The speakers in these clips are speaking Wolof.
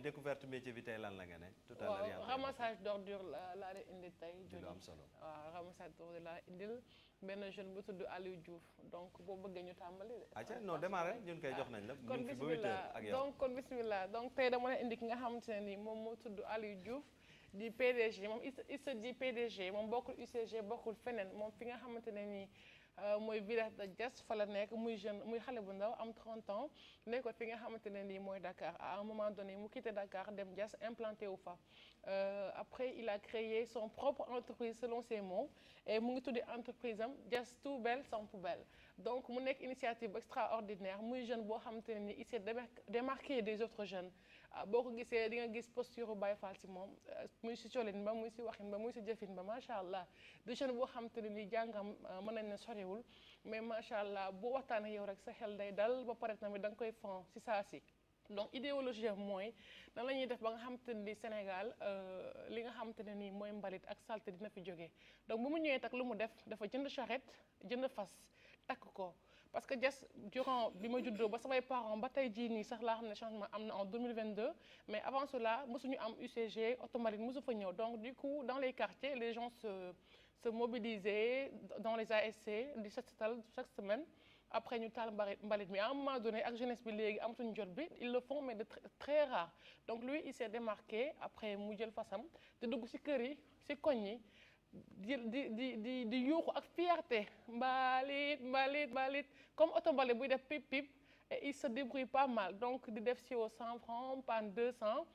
découverte métier bi tey lan la nga ne. tout à l'heure waaw ramassage d'ordure laa di indi tey. lu am solo waaw ramassage d'ordure laa indil benn jeune bu tudd Aliou Diouf donc boo bëggee ñu tàmbali de. acca non démarré ñun koy jox nañ la. kon bismillah kon bismillah donc tey dama la indi ki nga xamante ne nii moom moo tudd Aliou Diouf. di PDG moom il se dit PDG moom bokkul UCG bokkul feneen moom fi nga xamante ne nii mooy village de Diass fa la nekk muy jeune muy xale bu ndaw am 30 ans nekkoon fi nga xamante ne nii mooy Dakar à un moment donné mu quitté Dakar dem Diass implanté wu fa. Après il a créé son propre entreprise selon ses mots et mu ngi tuddi entreprise am Diass tout belle sans poubelle donc mu nekk initiative extraordinaire muy jeune boo xamante ne nii il s'est démarqué des autres jeunes boo ko gisee di nga gis posture Baye Fall ci moom. muy si colin ba muy si waxin ba muy si jëfin ba macha allah du jeune boo xam te ne ni jàngam mën nañ ne soriwul mais macha allah boo waxtaanee yow rek sa xel day dal ba pare tamit da nga koy fon si saa si. donc idéologie am mooy nan la ñuy def ba nga xam te ne ni Sénégal li nga xam te ne nii mooy mbalit ak saleté dina fi jógee donc bu mu ñëwee tak lu mu def dafa jënd charrette jënd fas takk ko. parce que Diass durant bi ma juddoo ba samay parents ba tey jii nii sax laa xam ne changement am na en 2022 mais avant cela mosuñu am UCG automatique mosu fa ñëw donc du coup dans les quartiers les gens se mobilisaient dans les ASC di set setal chaque semaine après ñu taal mbalit mi à un moment donné ak jeunesse bi léegi amatuñu jot bi ils le font mais de très rare donc lui il s'est démarqué après mu jël fasam te dugg ci kër yi ci koñ yi di yuuxu ak fierté mbalit comme oto mbalit buy def pip pip et il se débrouille pas mal donc di def siwo 100 francs panne 200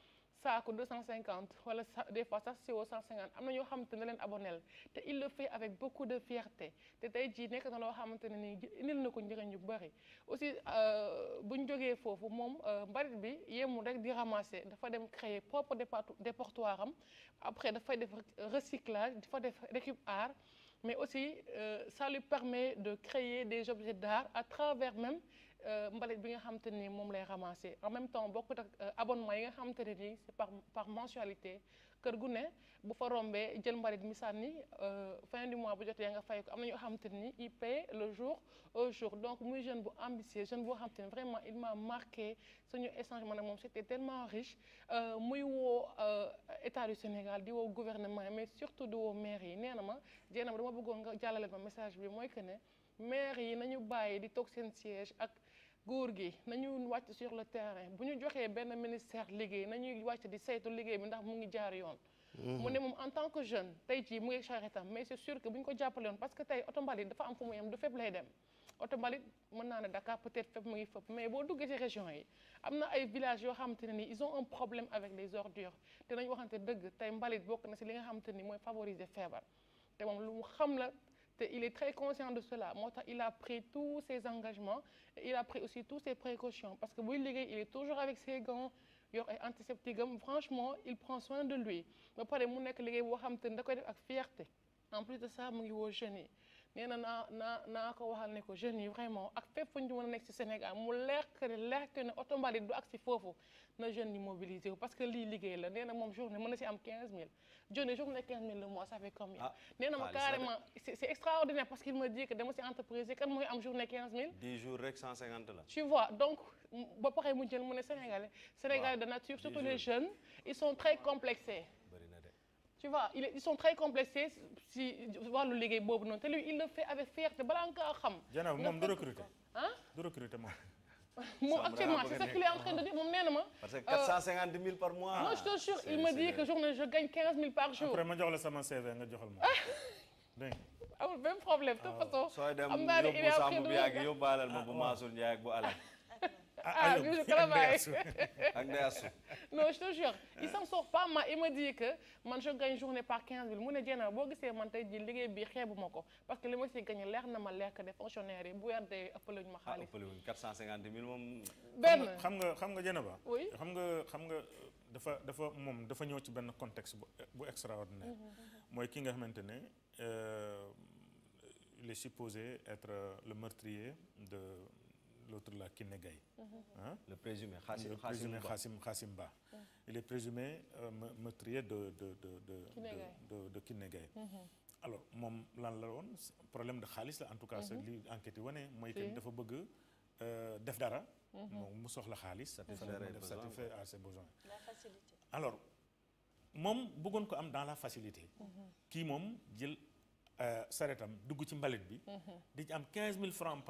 saako 250 wala des fois sax siwo 150 am na ñoo xamante ne leen abonel te il le fait avec beaucoup de fierté te tey jii nekk na loo xamante ne nii indil na ko njëriñ yu bëri aussi bu ñu jógee foofu moom mbalit bi yemul rek di ramasser dafa dem créer propre dépotoir am après dafay def recyclage dafa def récup art mais aussi ça lui permet de créer des objets d'art à travers même mbalit bi nga xamante ni moom lay ramasser en même temps bokkut ak abonnement yi nga xamante ne nii c'est par mensualité kër gu ne bu fa rombee jël mbalit mi sànni fin du mois bu jotee nga fay ko am na ñoo xamante ni il paie le jour au jour donc muy jeune bu ambitieux jeune boo xamante ni vraiment il m'a marqué suñu échange man ak moom c'était tellement riche muy woo état du Sénégal di woo gouvernement mais surtout di woo maire yi nee na ma jéem dama bëggoon nga jàllale ma message bi mooy que ne maire yi nañu bàyyi di toog seen siège ak góor gi nañu wàcc sur le terrain bu ñu joxee benn ministère liggéey nañuy wàcc di saytu liggéey bi ndax mu ngi jaar yoon. mu ne moom en tant que jeune tey jii mu ngi charrette am mais c'est sûr que bu ñu ko jàppale woon parce que tey oto mbalit dafa am fu mu yem du fépp lay dem. oto mbalit mën naa ne Dakar peut-être fépp mu ngi fépp mais boo duggee ci région yi am na ay villages yoo xamante ne nii ils ont un problème avec les ordures te nañu waxante dëgg tey mbalit bokk na ci li nga xamante ni mooy favoriser feebar te moom lu mu xam la. te il est très conscient de cela moo tax il a pris tous ses engagements et il a pris aussi toutes ses précautions parce que buy liggéey il est toujours avec ses gants yor ay antiseptiques am franchement il prend soin de lui ba pare mu nekk liggéey boo xam te ne da koy def ak fierté en plus de ça mu ngi woo jeunes yi nee na naa ko waxal ne ko jeunes yi vraiment ak fépp fu ñu mën a nekk ci Sénégal mu leer que ne oto mbalit du ak ci foofu na jeunes yi mobilisé wu parce que lii liggéey la nee na moom journée mën na ci am 15000 journée 15000 le mois ça fait combien. nee na ma carrément c'est extraordinaire parce qu'il me dit que dama ci entreprise yi kan mooy am journée 15000. 10 jours rek 150 la. tu vois donc ba pare mu jël mu ne Sénégalais de nature surtout les jeunes ils sont très complexés. bari na de. tu vois ils sont très complexés si wàllu liggéey boobu noonu te lui il le fait avec fierté balaa nga xam. Diana moom du recruter. ah du recruter moom. moom actuellement c'est ce qu'il est en train de dire moom nee na ma. parce que 450 000 par mois. non je te jure il me dit que journée je gagne 15 000 par jour. après ma jox la sama CV nga joxal ma. dégg nga. amul benn problème de toute façon. sooy dem yóbbu Samb bi ak yóbbaaleel ma bu Mansour Ndiaye ak bu Alain. je travaille ak Ndeye Assou. non je te jure il s'en sort pas mal il me dit que man je gagne journée par 15 000 mu ne Diena boo gisee man tey jii liggéey bi xeebu ma ko parce que li ma si gagné leer na ma leer que des fonctionnaires yi bu weer dee ëppale wuñ ma xaalis. ëppale wuñ 450 000 moom. benn xam nga Diena ba. oui xam nga dafa ñëw ci benn contexte bu extraordinaire. mooy ki nga xamante ne il est supposé être le meurtrier de. L'autre là Kiné Gaye. Le présumé Khassim Ba. Il est présumé meurtrier de Kiné Gaye. Alors moom lan la woon problème de xaalis la en tout cas. li enquête yi wane mooy que dafa bëgg def dara. moom mu soxla xaalis satisfaire à ses besoins La facilité. alors moom bëggoon ko am dans la facilité kii moom jël saretam dugg ci mbalit bi di ci am 15 000 francs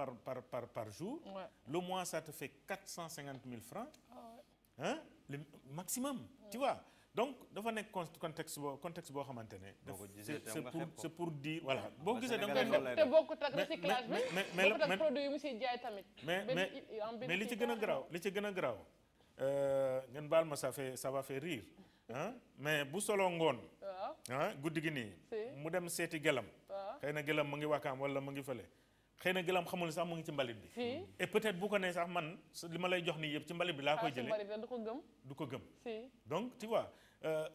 par jour le mois ça te fait 450 000 francs hein le maximum tu vois donc dafa nekk contexte boo xamante ne c'est pour dire voilà boo gisee da nga koy te bokkut ak recyclage bi bokkut ak produit yi mu siy jaay tamit mais li ci gën a garaaw ngeen baal ma ça va faire rire mais bu solo ngoon guddi gi nii mu dem seeti gelam xëy na gelam mu ngi wakaam wala mu ngi fële xëy na gelam xamul sax mu ngi ci mbalit bi et peut-être bu ko nee sax man li ma lay jox nii yëpp ci mbalit bi laa koy jëlee du ko gëm donc tu vois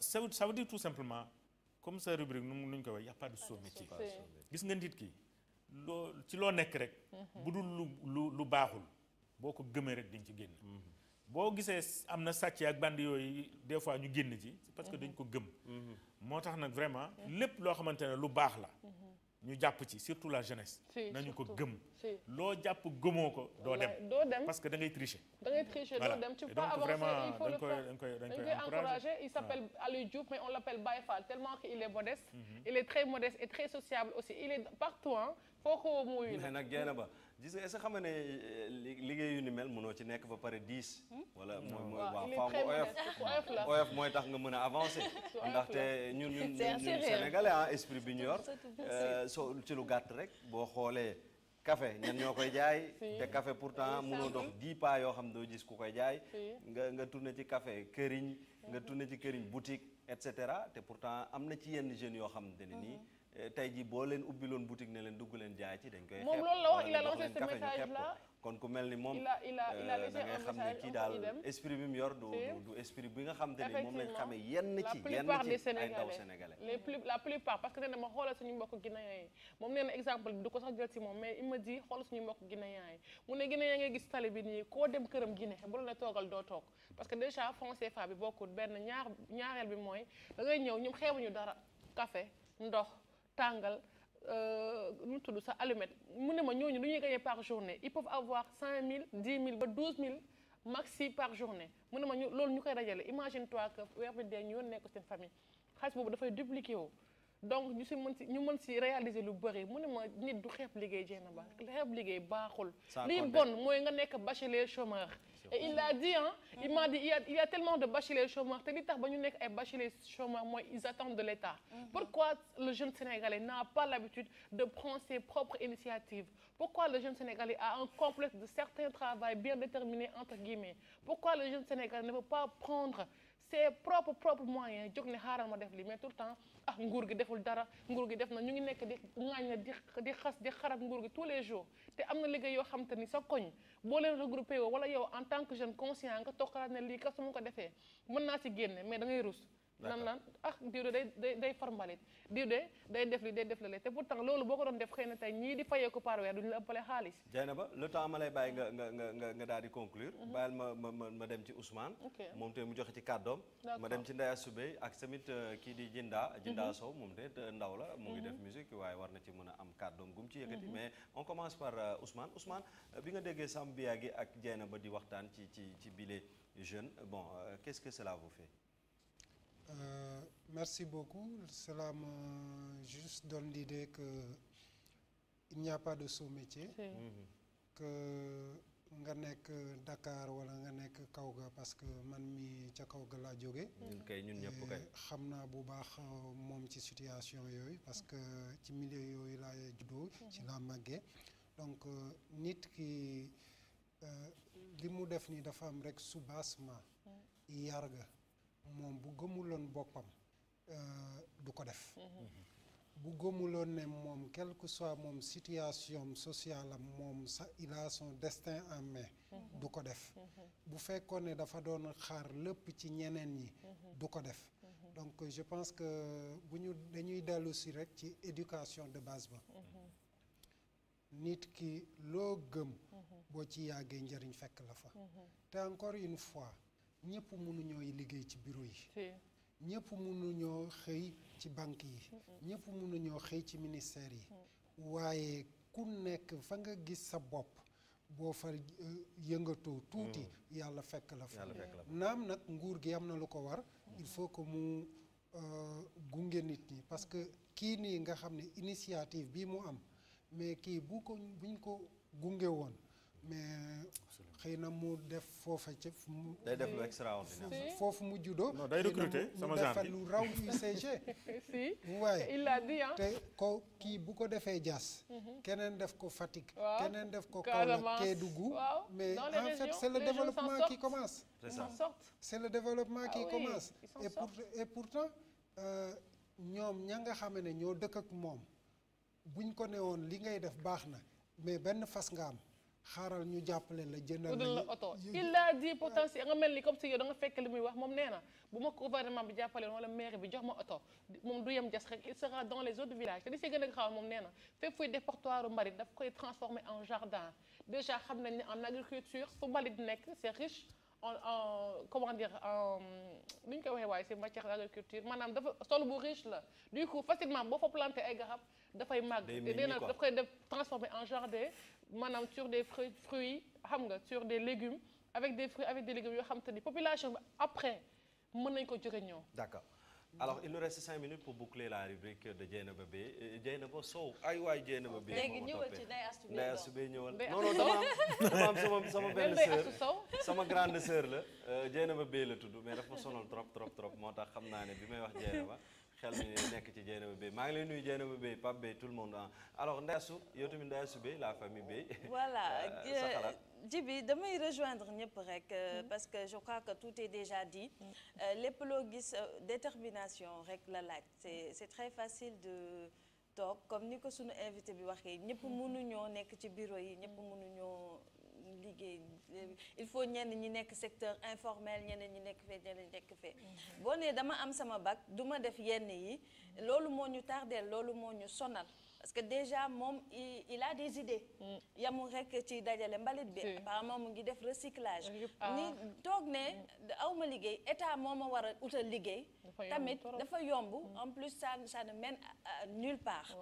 ça veut dire tout simplement comme sa rubrique nu ñu ko wax y a pas de sot-métier gis nga nit ki ci loo nekk rek bu dul lu baaxul boo ko gëmee rek diñ ci génn boo gisee am na sàcc ak bandi yooyu des fois ñu génn ci c'est parce que dañ ko gëm moo tax nag vraiment lépp loo xamante ne lu baax la ñu jàpp ci surtout la jeunesse nañu ko gëm loo jàpp gëmoo ko doo dem parce que da ngay tricher doo dem tu peux pas avancer il faut le faire dañ koy encourager il s'appelle Aliou Diouf mais on l'appelle Baye Fall tellement qu'il est modeste il est très modeste et très sociable aussi il est partout foo ko muy mais nag génn ba gis nga est-ce que xam nga ne liggéey yu ni mel mënoo ci nekk ba pare 10 wala mooy waaw faaw oyof mooy tax nga mën a avancer ndaxte ñun sénégalais esprit bi ñu yor soo ci lu gàtt rek boo xoolee café ñan ñoo koy jaay te café pourtant mënoo dox 10 pas yoo xam doo gis ku koy jaay nga tourné ci café këriñ nga tourné ci këriñ boutique et cetera te pourtant am na ci yenn jeunes yoo xamante ne nii tey jii boo leen ubbiloon boutique ne leen dugg leen jaay ci dañ koy xeeb moom loolu la wax il a lancé ce message là kon ku mel ni moom il a laissé da ngay xam ne kii daal esprit bi mu yor du esprit bi nga xam te ni moom lañ xamee yenn ci ay ndaw sénégalais la plupart parce que nee na ma xoolal suñu mbokk guinéen yi moom nee na exemple bi du ko sax jël si moom mais il me dit xoolal suñu mbokk guinéen yi mu ne guinéen ngay gis tali bi nii koo dem këram Guinée bu la ne toogal doo toog parce que déjà franc CFA bi bokkul benn ñaareel bi mooy da ngay ñëw ñoom xeebuñu dara café ndox tàngal nu mu tudd sa allumette mu ne ma ñooñu lu ñuy gagner par journée ils peuvent avoir 5 000 10 000 ba 12 000 maxi par journée mu ne ma loolu ñu koy dajale imagine toi que weer bi dee ñu yoon nekk seen famille xaalis boobu dafay dupliquer wu donc ñu mën si réaliser lu bëri mu ne ma nit du xeeb liggéey jéem ba xeeb liggéey baaxul lii bon mooy nga nekk bachelier chômeur et il a dit il m'a dit il y a tellement de bacheliers chômeurs te li tax ba ñu nekk ay bacheliers chômeurs mooy ils attendent de l'État pourquoi le jeune sénégalais n'a pas l'habitude de prendre ses propres initiatives pourquoi le jeune sénégalais a un complexe de certains travail bien déterminé entre guillemets pourquoi le jeune sénégalais ne peut pas prendre ses propres moyens jóg ne xaaral ma def lii mais tout le temps nguur gi deful dara nguur gi def na ñu ngi nekk di ŋaañ di xas di xarab nguur gi tous les jours te am na liggéey yoo xam te ni sa koñ boo leen regroupé woo wala yow en tant que jeune conscient nga toog xalaat ne lii kat su ma ko defee mën naa ci génne mais da ngay rus lan diw de day farmbalit diw de day def li day def la te pourtant loolu boo ko doon def xëy na tey ñii di fayee ko par weer duñu la ëppale xaalis Dieynaba le temps ma lay bàyyi nga daal di conclure bàyyil ma dem ci Ousmane moom te mu joxe ci kàddoom ma dem ci Ndeya Soubey ak tamit kii di Jinda Sow moom te ndaw la mu ngi def musique waaye war na ci mën a am kàddoom gum ci yëkkati mais on commence par Ousmane bi nga déggee Samb Biagui ak Dieynaba di waxtaan ci bile jeune bon qu'est-ce que cela vous fait? Merci beaucoup. Cela me juste donne l'idée qu'il n'y a pas de sous-métier. Que nga nekk Dakar wala nga nekk Kaouga parce que man mi ca Kaouga laa jóge ñun ñëpp kay xam naa bu baax moom ci situation yooyu parce que ci milieu yooyu laa juddoo ci laa màggee donc nit ki li mu def ni dafa am rek soubassement yarga moom bu gëmuloon boppam du ko def bu gëmuloon ne moom quel que soit moom situation sociale am moom il a son destin en main du ko def bu fekkoon ne dafa doon xaar lépp ci ñeneen ñi du ko def donc je pense que dañuy dellu si rek ci éducation de base ba nit ki loo gëm boo ci yàggee njëriñ fekk la fa te encore une fois ñëpp mënuñoo liggéey ci bureau yi ñëpp mënuñoo xëy ci banque yi ñëpp mënuñoo xëy ci ministère yi waaye ku nekk fa nga gis sa bopp boo fa yëngatoo tuuti yàlla fekk la fa naam nag nguur gi am na lu ko war il faut que mu gunge nit ñi parce que kii nii nga xam ne initiative bii mu am mais kii buñ ko gunge woon mais xëy na mu def foofa ca day def lu extraordinaire foofu mu juddoo non day recruter sama genre defal lu raw UCG si waaye il l'a dit te ko kii bu ko defee Diass keneen def ko Fatick keneen def ko Kaolack Kédougou mais en fait c'est le développement qui commence c'est le développement qui commence et pourtant ñoom ña nga xam ne ñoo dëkk ak moom buñ ko ne woon li ngay def baax na mais benn fas nga am xaaral ñu jàppale la jëndal la oto il a dit pourtant si nga mel ni comme si yow da nga fekk li muy wax moom nee na bu ma gouvernement bi jàppale wala maire bi jox ma oto moom du yem Diass rek il sera dans les autres villages te di si gën a xaw moom nee na fépp fuy dépotoir mbalit daf koy transformer en jardin déjà xam nañ ne en agriculture fu mbalit nekk c'est riche en comment dire nu ñu koy waxee waaye c'est matière d'agriculture maanaam dafa sol bu riche la du coup facilement boo fa planté ay garab dafay màgg te nee na daf koy def transformer en jardin maanaam sur des fruits xam nga sur des légumes avec des fruits avec des légumes yoo xam te ni population bi après mën nañ ko jëriñoo. D'accord. Alors il nous reste 5 minutes pour boucler la rubrique de Dieynaba Beye Dieynaba Sow ay waay Dieynaba Beye léegi ñëwal ci Ndeye Astou Beye ñëwal non dama am sama benn sœur sama grande sœur la Dieynaba Beye la tudd mais dafa ma sonal trop moo tax xam naa ne bi may wax Dieynaba xel mi nekk ci Dieynaba Beye maa ngi lay nuyu Dieynaba Beye Pape Beye tout le monde alors Ndeye Astou yow tamit Ndeye Astou Beye la famille Beye voilà Djibi damay rejoindre ñëpp rek parce que je crois que tout est déjà dit lépp loo gis détermination rek la laaj c'est très facile de toog comme ni ko suñu invité bi waxee ñëpp mënuñoo nekk ci bureau yi ñëpp mënuñoo liggéey il faut ñenn ñi nekk secteur informel ñeneen ñi nekk fee ñeneen ñi nekk fee boo nee dama am sama bac du ma def yenn yi loolu moo ñu tardeel loolu moo ñu sonal parce que déjà moom il a des idées yamul rek ci dajale mbalit bi apparemment mu ngi def recyclage ni toog ne awma liggéey état moo ma war a utal liggéey tamit dafa yomb en plus ça ne mène à nulle part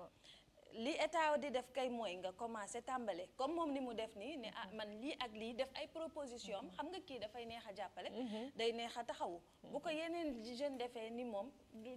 li état di def kay mooy nga commencé tàmbale comme moom ni mu def nii ne man lii ak lii def ay proposition xam nga kii dafay neex a jàppale day neex a taxawu bu ko yeneen jeune defee ni moom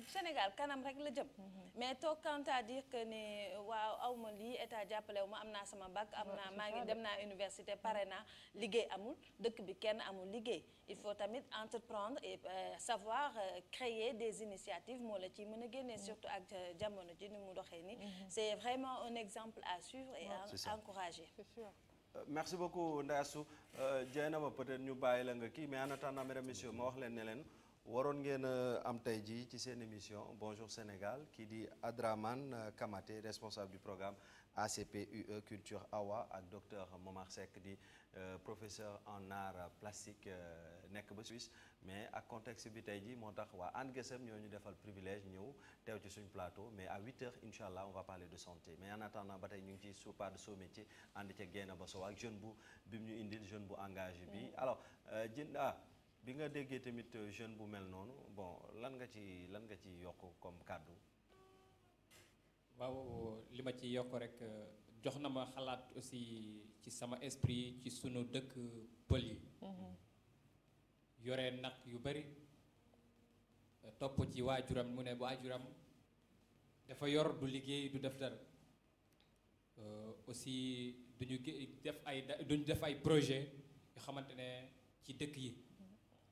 Sénégal kanam rek la jëm mais toog quant à dire que ne waaw awma lii état jàppale wu ma am naa sama bac am naa maa ngi dem naa université pare naa liggéey amul dëkk bi kenn amul liggéey il faut tamit entreprendre et savoir créer des initiatives moo la ci mën a génnee surtout ak jamono ji ni mu doxee ni c'est vraiment un exemple à suivre et à encourager. C'est sûr. Merci beaucoup Ndeye Astou Dieynaba peut-être ñu bàyyi la nga kii mais en attendant mesdames messieurs ma wax leen ne leen waroon ngeen am tey jii ci seen émission Bonjour Sénégal kii di Adraman Kamaté responsable du programme ACPUE Culture Awa ak docteur Momar Seck di professeur en art plastique nekk ba Suisse mais ak contexte bi tey jii moo tax waa Hann Gueusseum ñoo ñu defal privilège ñëw teew ci suñu plateau mais à 8h incha allah on va parler de santé mais en attendant ba tey ñu ngi ci pas de sot métier ànd ca Dieynaba Sow ak jeune bu bi mu ñu indil jeune bu engagé bi alors bi nga déggee tamit jeune bu mel noonu bon lan nga ci yokk comme kàddu. waaw li ma ci yokk rek jox na ma xalaat aussi ci sama esprit ci sunu dëkk pël yi yore nag yu bari topp ci waajuram mu ne waajuram dafa yor du liggéey du def dara aussi duñu def ay projet yoo xamante ne ci dëkk yi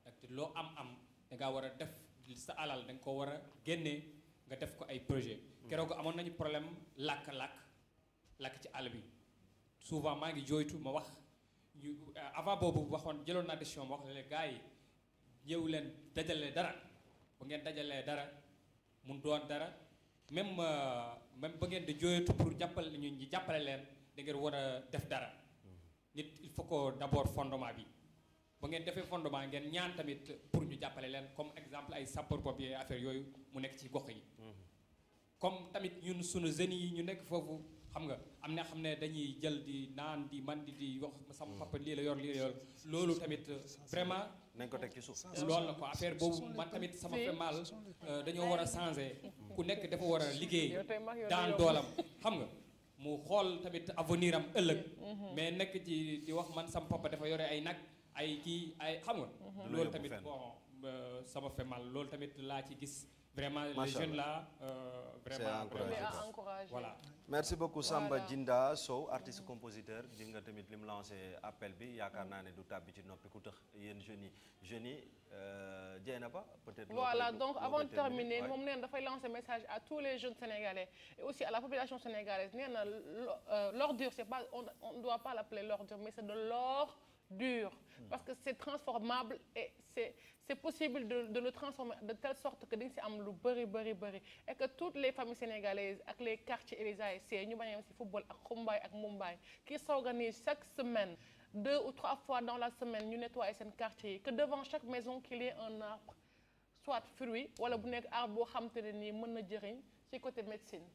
ndaxte loo am da ngaa war a def sa alal da nga ko war a génnee nga def ko ay projet keroog amoon nañu problème lakk ci àll bi souvent maa ngi jooytu ma wax ñu avant boobu jëloon naa décision ma wax la gars yi ñëw leen dajale dara ba ngeen dajalee dara mun doon dara même ba ngeen di jooytu pour jàppale ñu jàppale leen da ngeen war a def dara nit il faut que d'abord fondement bi ba ngeen defee fondement ngeen ñaan tamit pour ñu jàppale leen comme exemple ay sapeur pompier affaire yooyu mu nekk ci gox yi comme tamit ñun sunu jeunes yi ñu nekk foofu xam nga am na xam ne dañuy jël di naan di man di wax sama papa lii la yor loolu tamit vraiment nañ ko teg ci suuf loolu la ko affaire boobu man tamit sama fait mal dañoo war a changer ku nekk dafa war a liggéey daan doolam xam nga mu xool tamit avenir am ëllëg mais nekk ci di wax man sama papa dafa yore ay nag ay kii ay xam nga loolu tamit bon ça me fait mal loolu tamit laa ci gis vraiment les jeunes là vraiment encouragé voilà merci beaucoup Samba Djinda Sow artiste compositeur di nga tamit li mu lancé appel bi yaakaar naa ne du tàbbi ci noppi ku tax yéen jeunes yi Dieynaba peut-être voilà donc avant de terminer moom nee na dafay lancer message à tous les jeunes sénégalais et aussi à la population sénégalaise nee na l'ordure c'est pas on ne doit pas l'appeler l'ordure mais c'est de l'or dur parce que c'est transformable et c'est possible de le transformer de telle sorte que dañ si am lu bëri et que toutes les familles sénégalaises ak les quartiers et les ASC ñu bañ a yem si football ak xumbaay ak mumbaay qui s'organisent chaque semaine 2 ou 3 fois dans la semaine ñu nettoyer seen quartier yi que devant chaque maison qu'il y ait un arbre soit fruit wala bu nekk arbre boo xam te ne nii mën na jëriñ ci côté médecine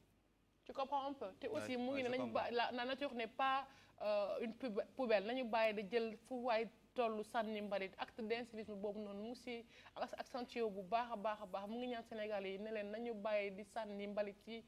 tu comprends un peu te aussi mu ngi ne nañu la nature n'est pas une poubelle nañu bàyyi di jël fu waay tollu sànni mbalit acte d'incivisme boobu noonu mu si accentué bu baax a baax mu ngi ñaan Sénégalais yi ne leen nañu bàyyi di sànni mbalit yi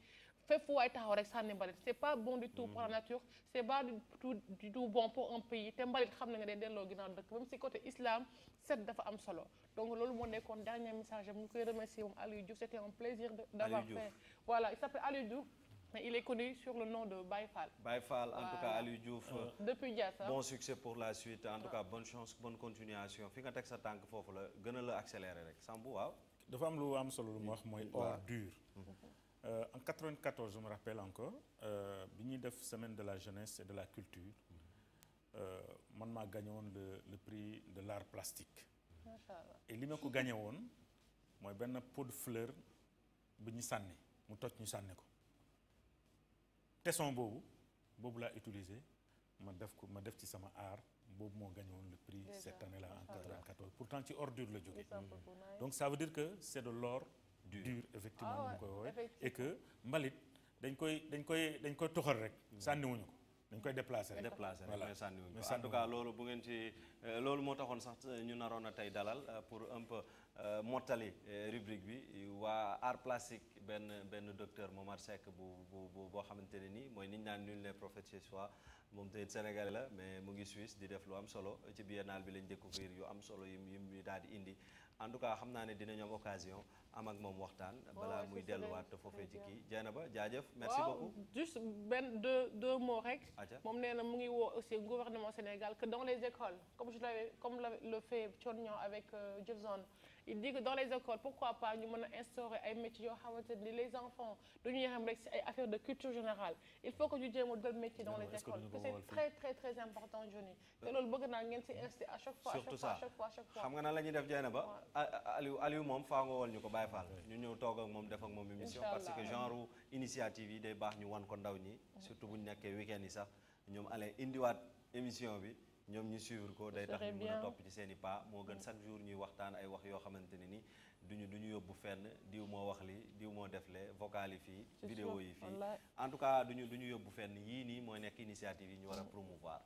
fépp fu waay taxaw rek sànni mbalit c'est pas bon du tout pour la nature c'est pas du tout bon pour un pays te mbalit xam na nga day delloo ginnaaw dëkk même si côté islam set dafa am solo donc loolu moo nekkoon dernier message am ñu koy remercier moom Aliou Diouf c'était un plaisir d'avoir fait voilà il s'appelle Aliou Diouf mais il est connu sur le nom de Baye Fall. Baye Fall, en tout cas, Aliou Diouf. Depuis Dias. Bon succès pour la suite. En tout cas, bonne chance, bonne continuation. Fi nga teg sa tànk foofu la gën a la accélérer rek. Sambou waaw. dafa am lu am solo lu mu wax mooy ordure. En 94 je me rappelle encore bi ñuy def semaine de la jeunesse et de la culture man maa gagné woon le prix de l'art plastique. Machallah. Et li ma ko gagné woon mooy benn pot de fleur bu ñu sànni mu toj ñu sànni ko. tesson boobu laa utilisé ma def ci sama art boobu moo gagné woon le prix cette année là en 94 pourtant ci ordure la jógee donc ça veut dire que c'est de l'or dur effectivement ñu koy woowee et que mbalit dañ koy toxal rek sànniwuñu ko dañ koy déplacer rek mais sànniwuñu ko en tout cas loolu bu ngeen ci loolu moo taxoon sax ñu naroon a tey dalal pour un peu mottali rubrique bi waa art plastique benn docteur Momar Seck boo xamante ne nii mooy niñ naan nul n'est prophète chez soi moom tamit Sénégalais la mais mu ngi Suisse di def lu am solo ci biennale bi lañ découvrir yu am solo yu daal di indi en tout cas xam naa ne dinañ am occasion am ak moom waxtaan balaa muy delluwaat foofee ci kii Dieynaba jaajëf merci beaucoup juste deux mots rek moom nee na mu ngi woo aussi gouvernement Sénégal que dans les écoles comme le fait Thione avec Jefferson il dit que dans les écoles pourquoi pas ñu mën a instaurer ay métiers yoo xamante ni les enfants duñu yem rek ci ay affaires de culture générale il faut que ñu jéem a dal métier dans les écoles que c'est très important Johnny te loolu bëgg naa ngeen ci inciter à chaque fois xam nga nan la ñuy def Dieynaba Aliou moom faa nga woon ñu ko Baye Fall ñu ñëw toog ak moom def ak moom émission parce que genre initiative yi day baax ñu wan ko ndaw ñi surtout bu ñu nekkee week-end yi sax ñoom allez indiwaat émission bi ñoom ñu suivre ko day tax ñu mën a topp ci seen i pas moo gën chaque jour ñuy waxtaan ay wax yoo xamante ne ni duñu yóbbu fenn diw moo wax li diw moo def le vocal yi fii vidéo yi fii en tout cas duñu yóbbu fenn yii nii mooy nekk initiative yi ñu war a promouvoir